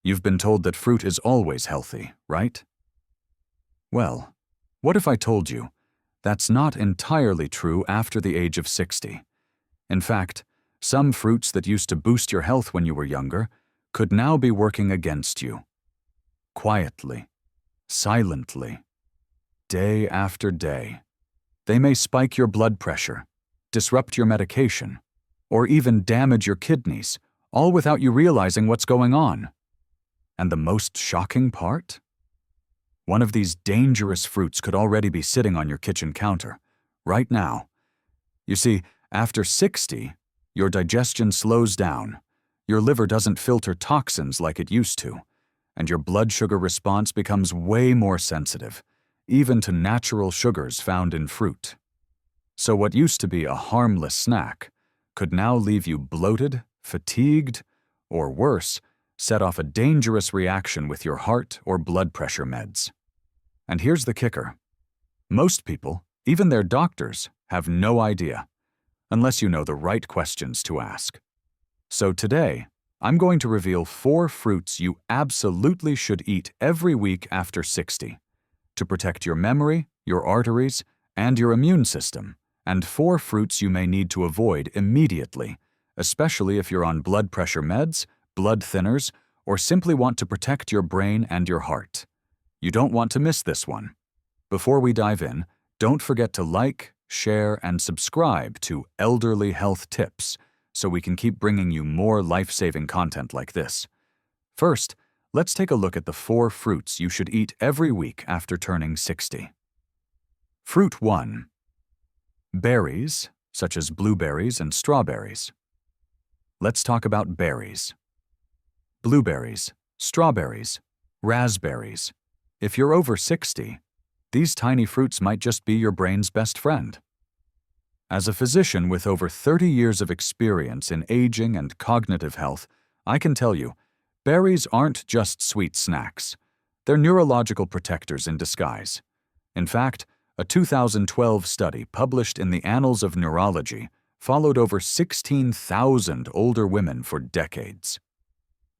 You've been told that fruit is always healthy, right? Well, what if I told you that's not entirely true after the age of 60? In fact, some fruits that used to boost your health when you were younger could now be working against you. Quietly, silently, day after day. They may spike your blood pressure, disrupt your medication, or even damage your kidneys, all without you realizing what's going on. And the most shocking part? One of these dangerous fruits could already be sitting on your kitchen counter, right now. You see, after 60, your digestion slows down, your liver doesn't filter toxins like it used to, and your blood sugar response becomes way more sensitive, even to natural sugars found in fruit. So what used to be a harmless snack could now leave you bloated, fatigued, or worse, set off a dangerous reaction with your heart or blood pressure meds. And here's the kicker. Most people, even their doctors, have no idea, unless you know the right questions to ask. So today, I'm going to reveal 4 fruits you absolutely should eat every week after 60 to protect your memory, your arteries, and your immune system, and 4 fruits you may need to avoid immediately, especially if you're on blood pressure meds, blood thinners, or simply want to protect your brain and your heart. You don't want to miss this one. Before we dive in, don't forget to like, share, and subscribe to Elderly Health Tips so we can keep bringing you more life-saving content like this. First, let's take a look at the 4 fruits you should eat every week after turning 60. Fruit 1. Berries, such as blueberries and strawberries. Let's talk about berries. Blueberries, strawberries, raspberries. If you're over 60, these tiny fruits might just be your brain's best friend. As a physician with over 30 years of experience in aging and cognitive health, I can tell you, berries aren't just sweet snacks. They're neurological protectors in disguise. In fact, a 2012 study published in the Annals of Neurology followed over 16,000 older women for decades.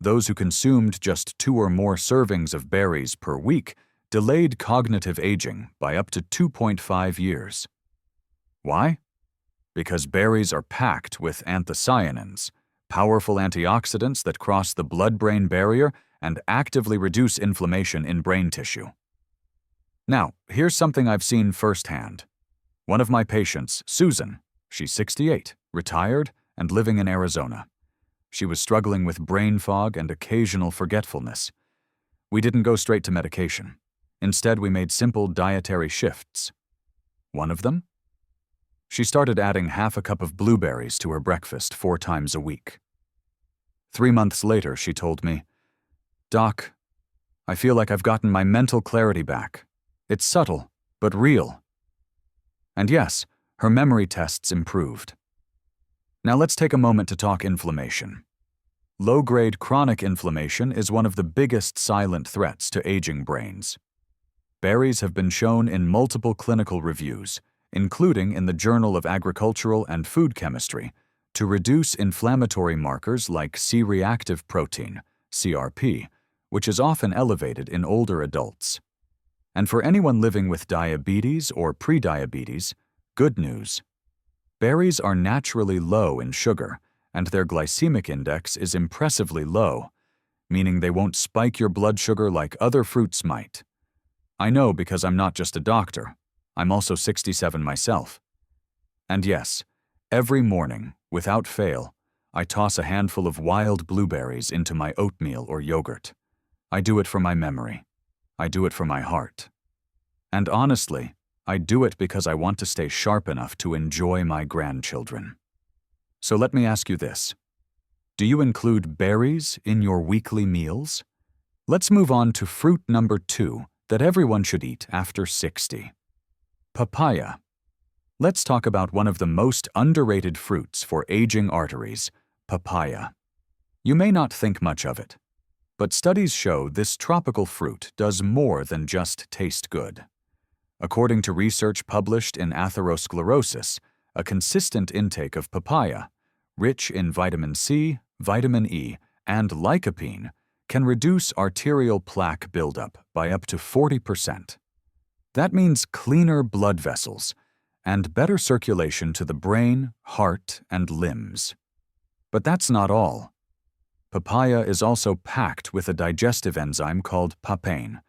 Those who consumed just 2 or more servings of berries per week delayed cognitive aging by up to 2.5 years. Why? Because berries are packed with anthocyanins, powerful antioxidants that cross the blood-brain barrier and actively reduce inflammation in brain tissue. Now, here's something I've seen firsthand. One of my patients, Susan, she's 68, retired, and living in Arizona. She was struggling with brain fog and occasional forgetfulness. We didn't go straight to medication. Instead, we made simple dietary shifts. One of them? She started adding half a cup of blueberries to her breakfast 4 times a week. 3 months later, she told me, "Doc, I feel like I've gotten my mental clarity back. It's subtle, but real." And yes, her memory tests improved. Now let's take a moment to talk inflammation. Low-grade chronic inflammation is one of the biggest silent threats to aging brains. Berries have been shown in multiple clinical reviews, including in the Journal of Agricultural and Food Chemistry, to reduce inflammatory markers like C-reactive protein, CRP, which is often elevated in older adults. And for anyone living with diabetes or prediabetes, good news. Berries are naturally low in sugar, and their glycemic index is impressively low, meaning they won't spike your blood sugar like other fruits might. I know because I'm not just a doctor. I'm also 67 myself. And yes, every morning, without fail, I toss a handful of wild blueberries into my oatmeal or yogurt. I do it for my memory. I do it for my heart. And honestly, I do it because I want to stay sharp enough to enjoy my grandchildren. So let me ask you this. Do you include berries in your weekly meals? Let's move on to fruit number 2 that everyone should eat after 60. Papaya. Let's talk about one of the most underrated fruits for aging arteries, papaya. You may not think much of it, but studies show this tropical fruit does more than just taste good. According to research published in Atherosclerosis, a consistent intake of papaya, rich in vitamin C, vitamin E, and lycopene, can reduce arterial plaque buildup by up to 40%. That means cleaner blood vessels and better circulation to the brain, heart, and limbs. But that's not all. Papaya is also packed with a digestive enzyme called papain,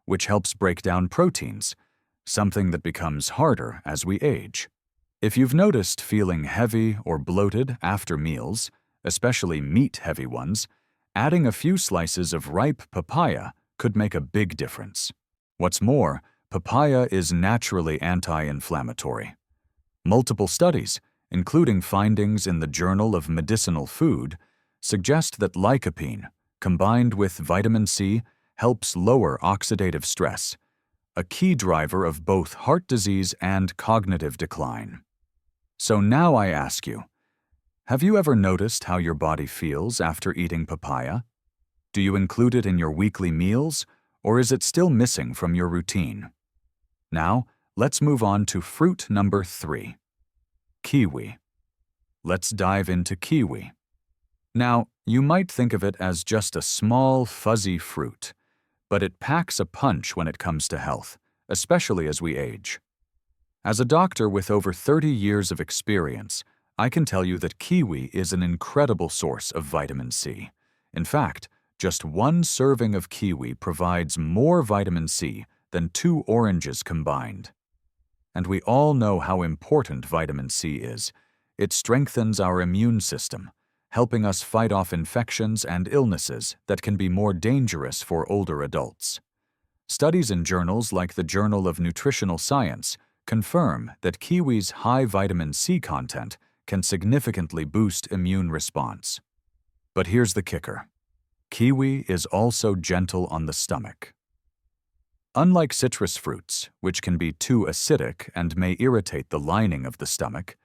which helps break down proteins, something that becomes harder as we age. If you've noticed feeling heavy or bloated after meals, especially meat-heavy ones, adding a few slices of ripe papaya could make a big difference. What's more, papaya is naturally anti-inflammatory. Multiple studies, including findings in the Journal of Medicinal Food, suggest that lycopene, combined with vitamin C, helps lower oxidative stress, a key driver of both heart disease and cognitive decline. So now I ask you, have you ever noticed how your body feels after eating papaya? Do you include it in your weekly meals, or is it still missing from your routine? Now, let's move on to fruit number 3, kiwi. Let's dive into kiwi. Now, you might think of it as just a small, fuzzy fruit, but it packs a punch when it comes to health, especially as we age. As a doctor with over 30 years of experience, I can tell you that kiwi is an incredible source of vitamin C. In fact, just one serving of kiwi provides more vitamin C than 2 oranges combined. And we all know how important vitamin C is. It strengthens our immune system, helping us fight off infections and illnesses that can be more dangerous for older adults. Studies in journals like the Journal of Nutritional Science confirm that kiwi's high vitamin C content can significantly boost immune response. But here's the kicker. Kiwi is also gentle on the stomach. Unlike citrus fruits, which can be too acidic and may irritate the lining of the stomach,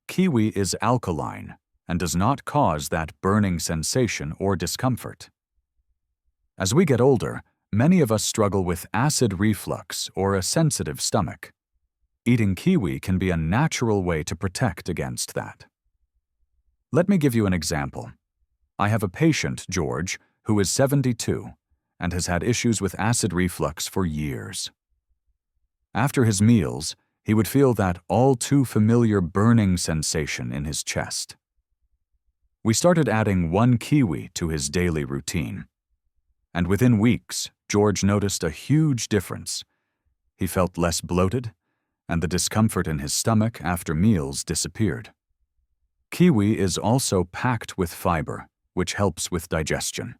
kiwi is alkaline and does not cause that burning sensation or discomfort. As we get older, many of us struggle with acid reflux or a sensitive stomach. Eating kiwi can be a natural way to protect against that. Let me give you an example. I have a patient, George, who is 72 and has had issues with acid reflux for years. After his meals, he would feel that all too familiar burning sensation in his chest. We started adding 1 kiwi to his daily routine. And within weeks, George noticed a huge difference. He felt less bloated, and the discomfort in his stomach after meals disappeared. Kiwi is also packed with fiber, which helps with digestion.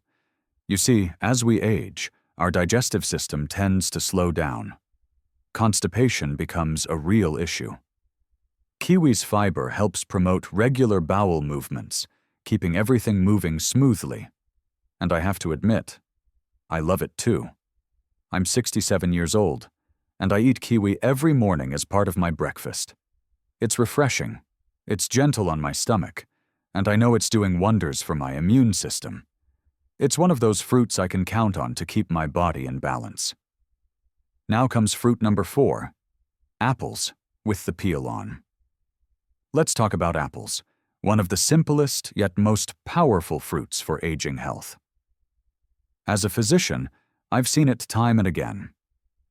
You see, as we age, our digestive system tends to slow down. Constipation becomes a real issue. Kiwi's fiber helps promote regular bowel movements, keeping everything moving smoothly. And I have to admit, I love it too. I'm 67 years old, and I eat kiwi every morning as part of my breakfast. It's refreshing, it's gentle on my stomach, and I know it's doing wonders for my immune system. It's one of those fruits I can count on to keep my body in balance. Now comes fruit number 4, apples with the peel on. Let's talk about apples, one of the simplest yet most powerful fruits for aging health. As a physician, I've seen it time and again.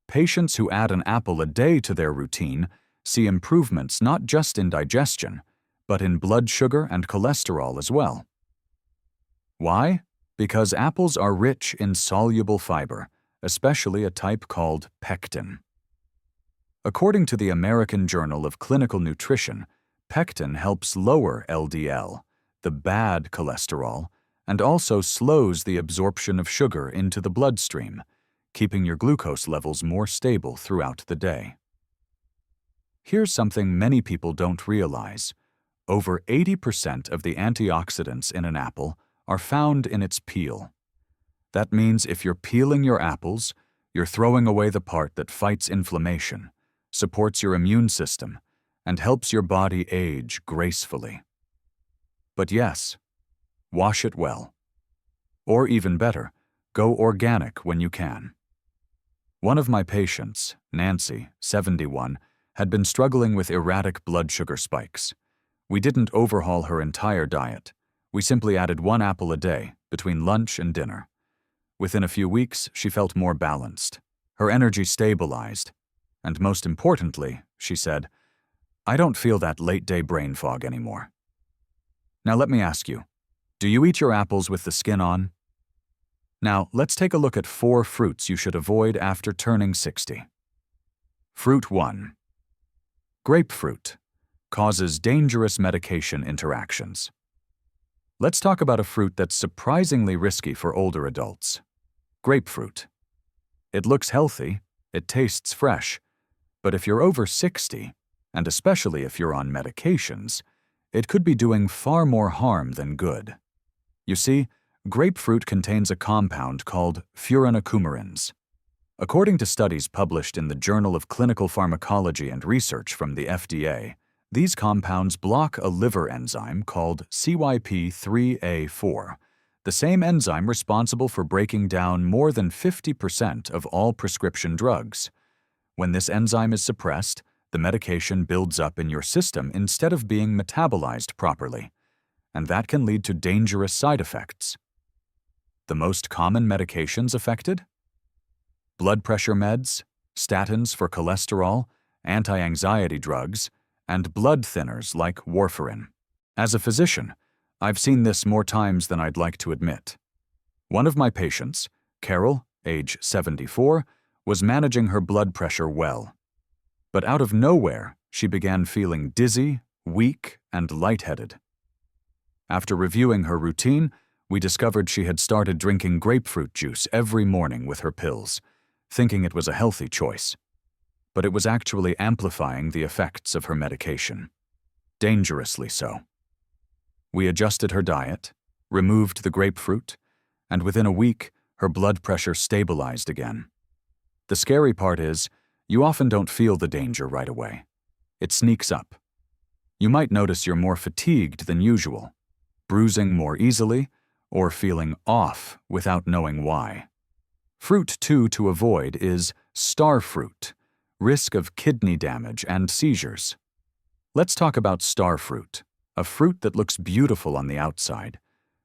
Patients who add an apple a day to their routine see improvements not just in digestion, but in blood sugar and cholesterol as well. Why? Because apples are rich in soluble fiber, especially a type called pectin. According to the American Journal of Clinical Nutrition, pectin helps lower LDL, the bad cholesterol, and also slows the absorption of sugar into the bloodstream, keeping your glucose levels more stable throughout the day. Here's something many people don't realize. Over 80% of the antioxidants in an apple are found in its peel. That means if you're peeling your apples, you're throwing away the part that fights inflammation, supports your immune system, and helps your body age gracefully. But yes, wash it well. Or even better, go organic when you can. One of my patients, Nancy, 71, had been struggling with erratic blood sugar spikes. We didn't overhaul her entire diet. We simply added 1 apple a day between lunch and dinner. Within a few weeks, she felt more balanced. Her energy stabilized. And most importantly, she said, "I don't feel that late-day brain fog anymore." Now let me ask you, do you eat your apples with the skin on? Now, let's take a look at 4 fruits you should avoid after turning 60. Fruit 1. Grapefruit. Causes dangerous medication interactions. Let's talk about a fruit that's surprisingly risky for older adults. Grapefruit. It looks healthy, it tastes fresh, but if you're over 60, and especially if you're on medications, it could be doing far more harm than good. You see, grapefruit contains a compound called furanocoumarins. According to studies published in the Journal of Clinical Pharmacology and Research from the FDA, these compounds block a liver enzyme called CYP3A4, the same enzyme responsible for breaking down more than 50% of all prescription drugs. When this enzyme is suppressed, the medication builds up in your system instead of being metabolized properly, and that can lead to dangerous side effects. The most common medications affected? Blood pressure meds, statins for cholesterol, anti-anxiety drugs, and blood thinners like warfarin. As a physician, I've seen this more times than I'd like to admit. One of my patients, Carol, age 74, was managing her blood pressure well. But out of nowhere, she began feeling dizzy, weak, and lightheaded. After reviewing her routine, we discovered she had started drinking grapefruit juice every morning with her pills, thinking it was a healthy choice. But it was actually amplifying the effects of her medication. Dangerously so. We adjusted her diet, removed the grapefruit, and within a week, her blood pressure stabilized again. The scary part is, you often don't feel the danger right away. It sneaks up. You might notice you're more fatigued than usual, bruising more easily, or feeling off without knowing why. Fruit 2 to avoid is star fruit, risk of kidney damage and seizures. Let's talk about star fruit, a fruit that looks beautiful on the outside,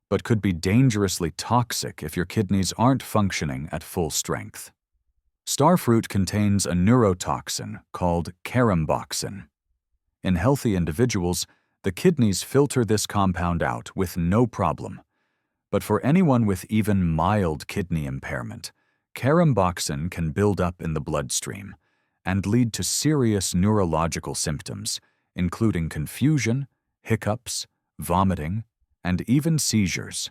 but could be dangerously toxic if your kidneys aren't functioning at full strength. Star fruit contains a neurotoxin called caramboxin. In healthy individuals, the kidneys filter this compound out with no problem. But for anyone with even mild kidney impairment, caramboxin can build up in the bloodstream and lead to serious neurological symptoms, including confusion, hiccups, vomiting, and even seizures.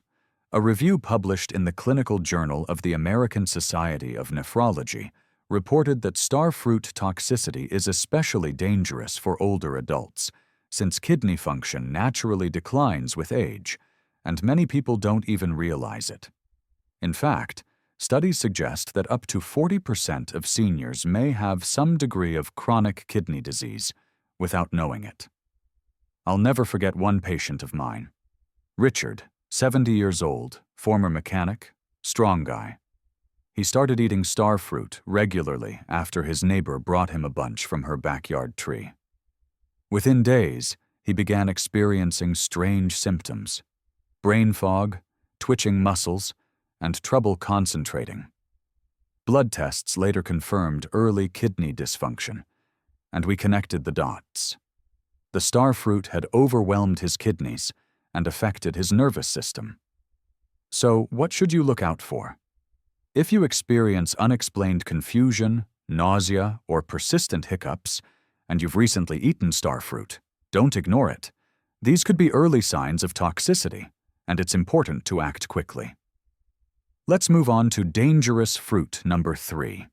A review published in the Clinical Journal of the American Society of Nephrology reported that star fruit toxicity is especially dangerous for older adults, since kidney function naturally declines with age, and many people don't even realize it. In fact, studies suggest that up to 40% of seniors may have some degree of chronic kidney disease without knowing it. I'll never forget one patient of mine, Richard, 70 years old, former mechanic, strong guy. He started eating star fruit regularly after his neighbor brought him a bunch from her backyard tree. Within days, he began experiencing strange symptoms: brain fog, twitching muscles, and trouble concentrating. Blood tests later confirmed early kidney dysfunction, and we connected the dots. The star fruit had overwhelmed his kidneys and affected his nervous system. So, what should you look out for? If you experience unexplained confusion, nausea, or persistent hiccups, and you've recently eaten star fruit, don't ignore it. These could be early signs of toxicity, and it's important to act quickly. Let's move on to dangerous fruit number 3.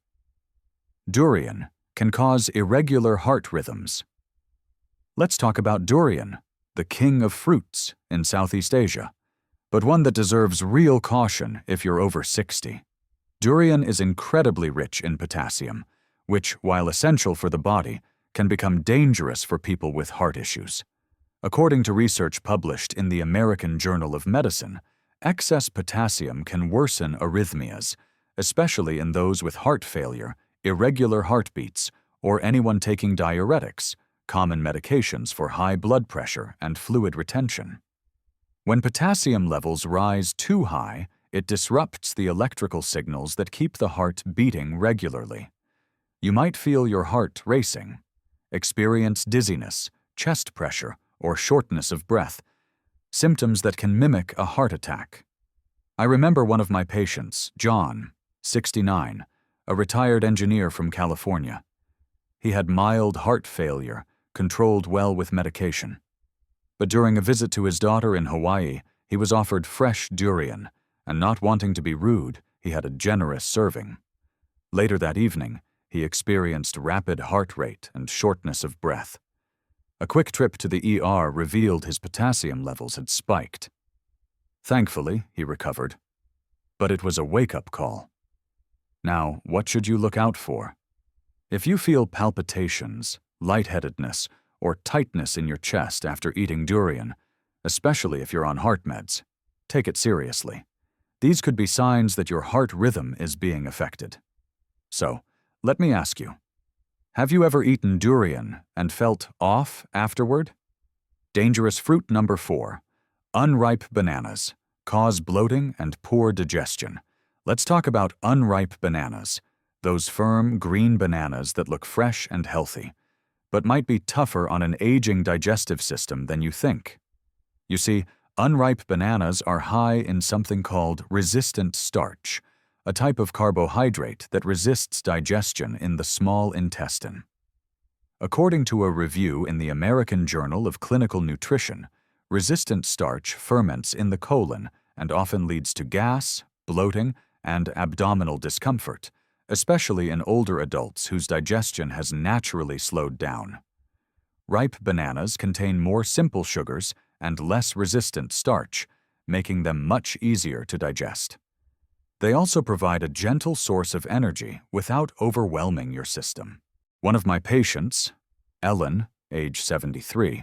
Durian can cause irregular heart rhythms. Let's talk about durian, the king of fruits in Southeast Asia, but one that deserves real caution if you're over 60. Durian is incredibly rich in potassium, which, while essential for the body, can become dangerous for people with heart issues. According to research published in the American Journal of Medicine, excess potassium can worsen arrhythmias, especially in those with heart failure, irregular heartbeats, or anyone taking diuretics, common medications for high blood pressure and fluid retention. When potassium levels rise too high, it disrupts the electrical signals that keep the heart beating regularly. You might feel your heart racing, experience dizziness, chest pressure, or shortness of breath, symptoms that can mimic a heart attack. I remember one of my patients, John, 69, a retired engineer from California. He had mild heart failure, controlled well with medication. But during a visit to his daughter in Hawaii, he was offered fresh durian, and not wanting to be rude, he had a generous serving. Later that evening, he experienced rapid heart rate and shortness of breath. A quick trip to the ER revealed his potassium levels had spiked. Thankfully, he recovered. But it was a wake-up call. Now, what should you look out for? If you feel palpitations, lightheadedness, or tightness in your chest after eating durian, especially if you're on heart meds, take it seriously. These could be signs that your heart rhythm is being affected. So, let me ask you, have you ever eaten durian and felt off afterward? Dangerous fruit number 4. Unripe bananas cause bloating and poor digestion. Let's talk about unripe bananas, those firm green bananas that look fresh and healthy, but might be tougher on an aging digestive system than you think. You see, unripe bananas are high in something called resistant starch, a type of carbohydrate that resists digestion in the small intestine. According to a review in the American Journal of Clinical Nutrition, resistant starch ferments in the colon and often leads to gas, bloating, and abdominal discomfort, especially in older adults whose digestion has naturally slowed down. Ripe bananas contain more simple sugars and less resistant starch, making them much easier to digest. They also provide a gentle source of energy without overwhelming your system. One of my patients, Ellen, age 73,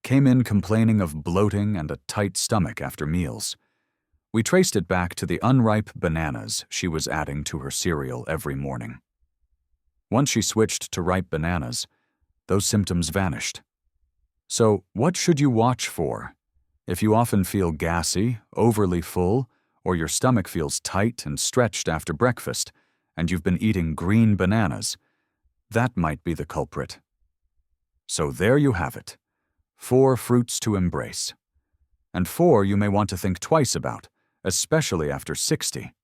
came in complaining of bloating and a tight stomach after meals. We traced it back to the unripe bananas she was adding to her cereal every morning. Once she switched to ripe bananas, those symptoms vanished. So, what should you watch for? If you often feel gassy, overly full, or your stomach feels tight and stretched after breakfast, and you've been eating green bananas, that might be the culprit. So there you have it. 4 fruits to embrace. And 4 you may want to think twice about, especially after 60.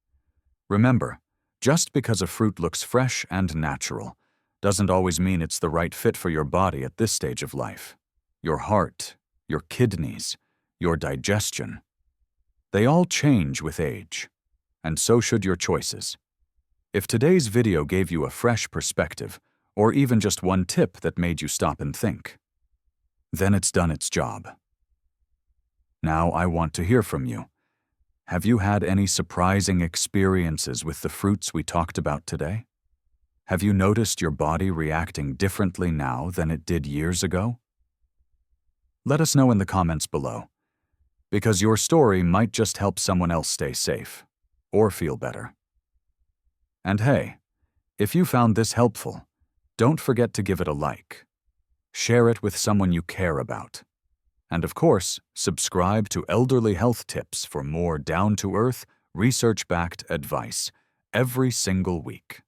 Remember, just because a fruit looks fresh and natural doesn't always mean it's the right fit for your body at this stage of life. Your heart, your kidneys, your digestion. They all change with age, and so should your choices. If today's video gave you a fresh perspective, or even just one tip that made you stop and think, then it's done its job. Now I want to hear from you. Have you had any surprising experiences with the fruits we talked about today? Have you noticed your body reacting differently now than it did years ago? Let us know in the comments below, because your story might just help someone else stay safe or feel better. And hey, if you found this helpful, don't forget to give it a like. Share it with someone you care about. And of course, subscribe to Elderly Health Tips for more down-to-earth, research-backed advice every single week.